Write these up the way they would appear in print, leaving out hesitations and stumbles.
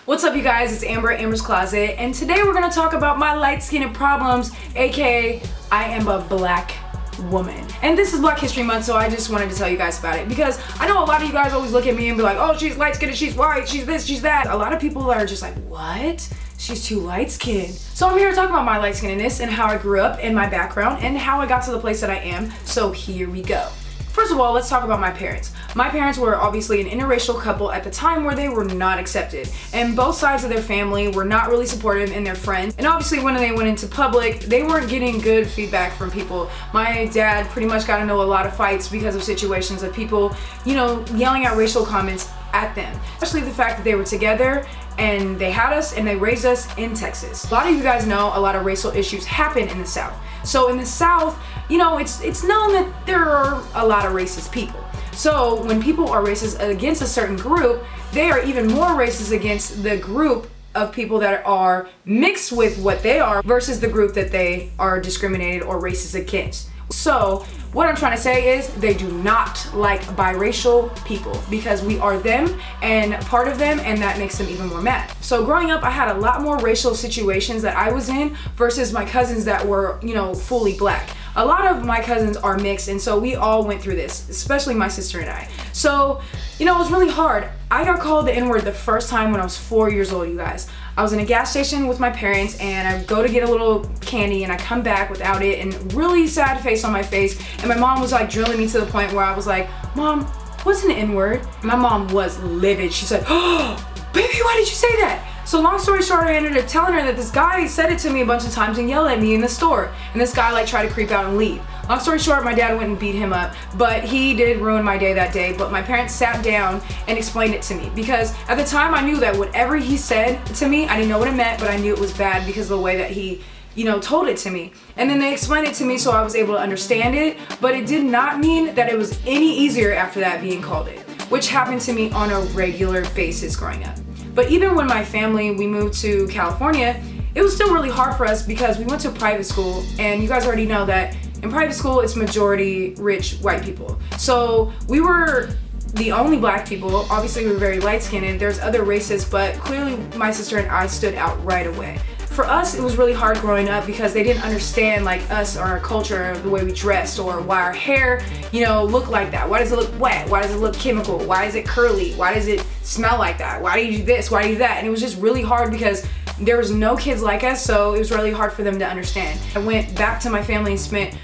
What's up, you guys? It's Amber at AmbersCloset, and today we're gonna talk about my light-skinned problems, aka I am a black woman. And this is Black History Month, so I just wanted to tell you guys about it because I know a lot of you guys always look at me and be like, oh, she's light-skinned, she's white, she's this, she's that. A lot of people are just like, what? She's too light-skinned. So I'm here to talk about my light-skinnedness and how I grew up and my background and how I got to the place that I am. So here we go. First of all, let's talk about my parents. My parents were obviously an interracial couple at the time where they were not accepted. And both sides of their family were not really supportive in their friends. And obviously when they went into public, they weren't getting good feedback from people. My dad pretty much got into a lot of fights because of situations of people, yelling out racial comments at them. Especially the fact that they were together and they had us and they raised us in Texas. A lot of you guys know a lot of racial issues happen in the South. So in the South, it's known that there are a lot of racist people. So when people are racist against a certain group, they are even more racist against the group of people that are mixed with what they are versus the group that they are discriminated or racist against. So what I'm trying to say is they do not like biracial people because we are them and part of them, and that makes them even more mad. So growing up, I had a lot more racial situations that I was in versus my cousins that were, fully black. A lot of my cousins are mixed, and so we all went through this, especially my sister and I. So, it was really hard. I got called the N-word the first time when I was 4 years old, you guys. I was in a gas station with my parents, and I go to get a little candy, and I come back without it, and really sad face on my face, and my mom was like drilling me to the point where I was like, Mom, what's an N-word? My mom was livid. She said, oh, baby, why did you say that? So long story short, I ended up telling her that this guy said it to me a bunch of times and yelled at me in the store. And this guy tried to creep out and leave. Long story short, my dad went and beat him up, but he did ruin my day that day. But my parents sat down and explained it to me because at the time I knew that whatever he said to me, I didn't know what it meant, but I knew it was bad because of the way that he told it to me. And then they explained it to me so I was able to understand it, but it did not mean that it was any easier after that being called it, which happened to me on a regular basis growing up. But even when my family, we moved to California, it was still really hard for us because we went to private school, and you guys already know that in private school, it's majority rich white people. So we were the only black people. Obviously, we were very light-skinned, and there's other races, but clearly my sister and I stood out right away. For us, it was really hard growing up because they didn't understand us or our culture, the way we dressed, or why our hair, looked like that. Why does it look wet? Why does it look chemical? Why is it curly? Why does it smell like that? Why do you do this? Why do you do that? And it was just really hard because there was no kids like us, so it was really hard for them to understand. I went back to my family and spent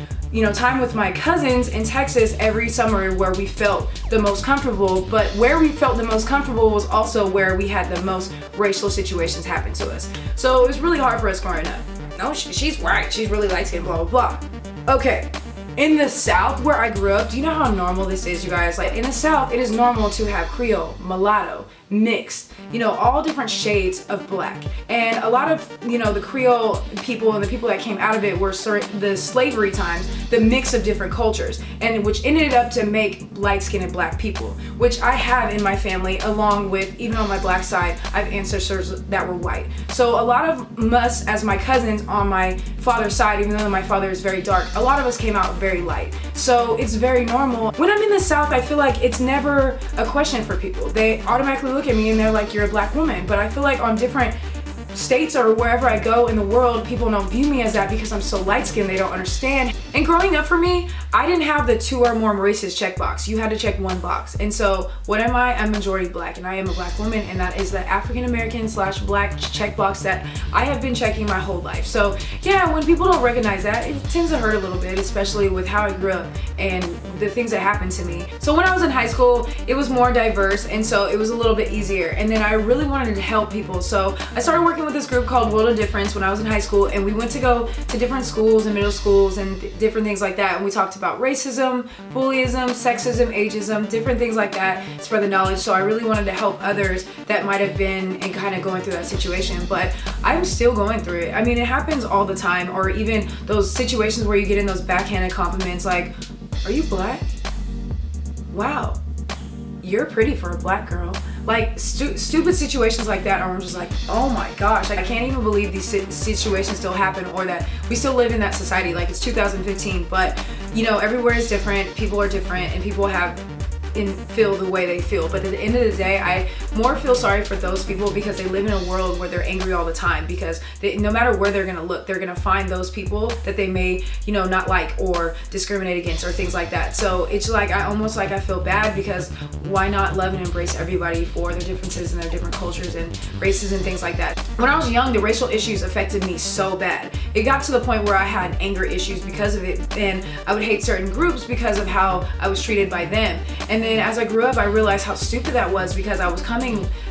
time with my cousins in Texas every summer where we felt the most comfortable, but where we felt the most comfortable was also where we had the most racial situations happen to us. So it was really hard for us growing up. No, she's white, she's really light-skinned, blah, blah, blah. Okay, in the South where I grew up, do you know how normal this is, you guys? In the South, it is normal to have Creole, mulatto, mixed, all different shades of black. And a lot of, the Creole people and the people that came out of it were the slavery times, the mix of different cultures, and which ended up to make light-skinned black people, which I have in my family, along with, even on my black side, I have ancestors that were white. So a lot of us, as my cousins on my father's side, even though my father is very dark, a lot of us came out very light. So it's very normal. When I'm in the South, I feel like it's never a question for people. They automatically look at me and they're like, you're a black woman. But I feel like on different states or wherever I go in the world, people don't view me as that because I'm so light-skinned, they don't understand. And growing up for me, I didn't have the 2 or more races checkbox. You had to check one box. And so what am I? I'm majority black, and I am a black woman, and that is the African-American/black checkbox that I have been checking my whole life. So yeah, when people don't recognize that, it tends to hurt a little bit, especially with how I grew up and the things that happened to me. So when I was in high school, it was more diverse, and so it was a little bit easier. And then I really wanted to help people. So I started working with this group called World of Difference when I was in high school, and we went to go to different schools and middle schools and different things like that, and we talked about racism, bullyism, sexism, ageism, different things like that, spread the knowledge. So I really wanted to help others that might have been and kind of going through that situation, but I'm still going through it. I mean, it happens all the time, or even those situations where you get in those backhanded compliments like, are you black? Wow, you're pretty for a black girl. Stupid situations like that, I'm just like, oh my gosh, I can't even believe these situations still happen, or that we still live in that society. It's 2015, but everywhere is different, people are different, and people feel the way they feel. But at the end of the day, I more feel sorry for those people because they live in a world where they're angry all the time, because no matter where they're gonna look, they're gonna find those people that they may, you know, not like or discriminate against or things like that. So it's like I feel bad, because why not love and embrace everybody for their differences and their different cultures and races and things like that. When I was young, the racial issues affected me so bad. It got to the point where I had anger issues because of it, and I would hate certain groups because of how I was treated by them. And then as I grew up, I realized how stupid that was, because I was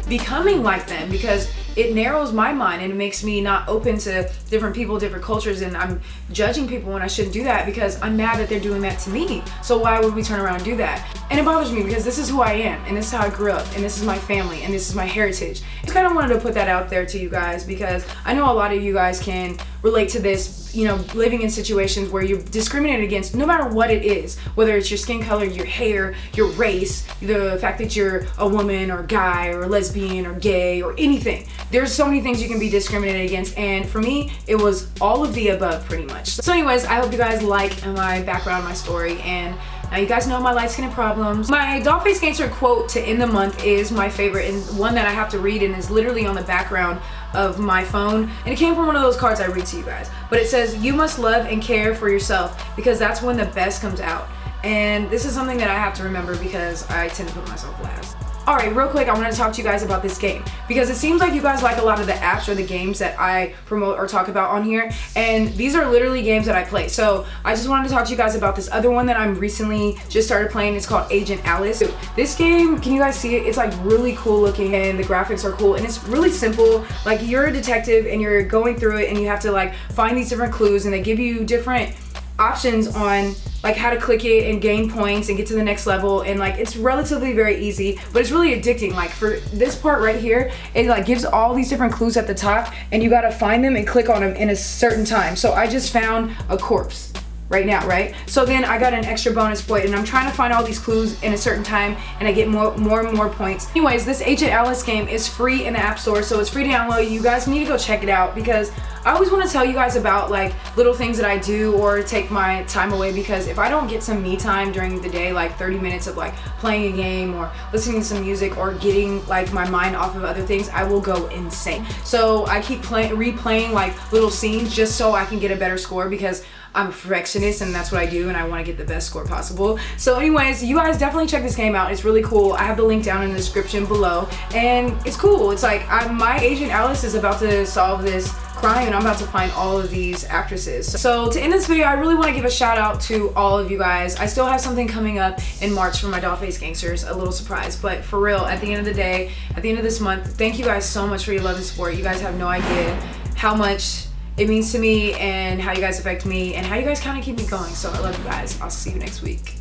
becoming like them, because it narrows my mind and it makes me not open to different people, different cultures, and I'm judging people when I shouldn't do that because I'm mad that they're doing that to me. So why would we turn around and do that? And it bothers me because this is who I am, and this is how I grew up, and this is my family, and this is my heritage. I just kind of wanted to put that out there to you guys, because I know a lot of you guys can relate to this, you know, living in situations where you're discriminated against no matter what it is, whether it's your skin color, your hair, your race, the fact that you're a woman or a guy or a lesbian or gay or anything. There's so many things you can be discriminated against, and for me, it was all of the above pretty much. So anyways, I hope you guys like my background, my story, and now you guys know my light skin problems. My Dollface Gangster quote to end the month is my favorite, and one that I have to read, and is literally on the background of my phone, and it came from one of those cards I read to you guys. But it says, "You must love and care for yourself, because that's when the best comes out." And this is something that I have to remember, because I tend to put myself last. Alright, real quick, I want to talk to you guys about this game, because it seems like you guys like a lot of the apps or the games that I promote or talk about on here, and these are literally games that I play. So I just wanted to talk to you guys about this other one that I'm recently just started playing. It's called Agent Alice. So this game, can you guys see it? It's like really cool looking, and the graphics are cool, and it's really simple. Like, you're a detective and you're going through it, and you have to like find these different clues, and they give you different options on like how to click it and gain points and get to the next level, and like it's relatively very easy, but it's really addicting. Like for this part right here, it like gives all these different clues at the top, and you gotta find them and click on them in a certain time. So I just found a corpse right now, right? So then I got an extra bonus point, and I'm trying to find all these clues in a certain time, and I get more and more points. Anyways, this Agent Alice game is free in the App Store, so it's free to download. You guys need to go check it out, because I always want to tell you guys about like little things that I do or take my time away, because if I don't get some me time during the day, like 30 minutes of like playing a game or listening to some music or getting like my mind off of other things, I will go insane. So I keep replaying like little scenes just so I can get a better score, because I'm a perfectionist and that's what I do, and I want to get the best score possible. So anyways, you guys definitely check this game out. It's really cool. I have the link down in the description below, and it's cool. It's like my Agent Alice is about to solve this crime, and I'm about to find all of these actresses. So to end this video, I really want to give a shout out to all of you guys. I still have something coming up in March for my Dollface Gangsters, a little surprise, but for real, at the end of the day, at the end of this month, thank you guys so much for your love and support. You guys have no idea how much it means to me, and how you guys affect me, and how you guys kind of keep me going. So I love you guys. I'll see you next week.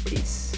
Peace.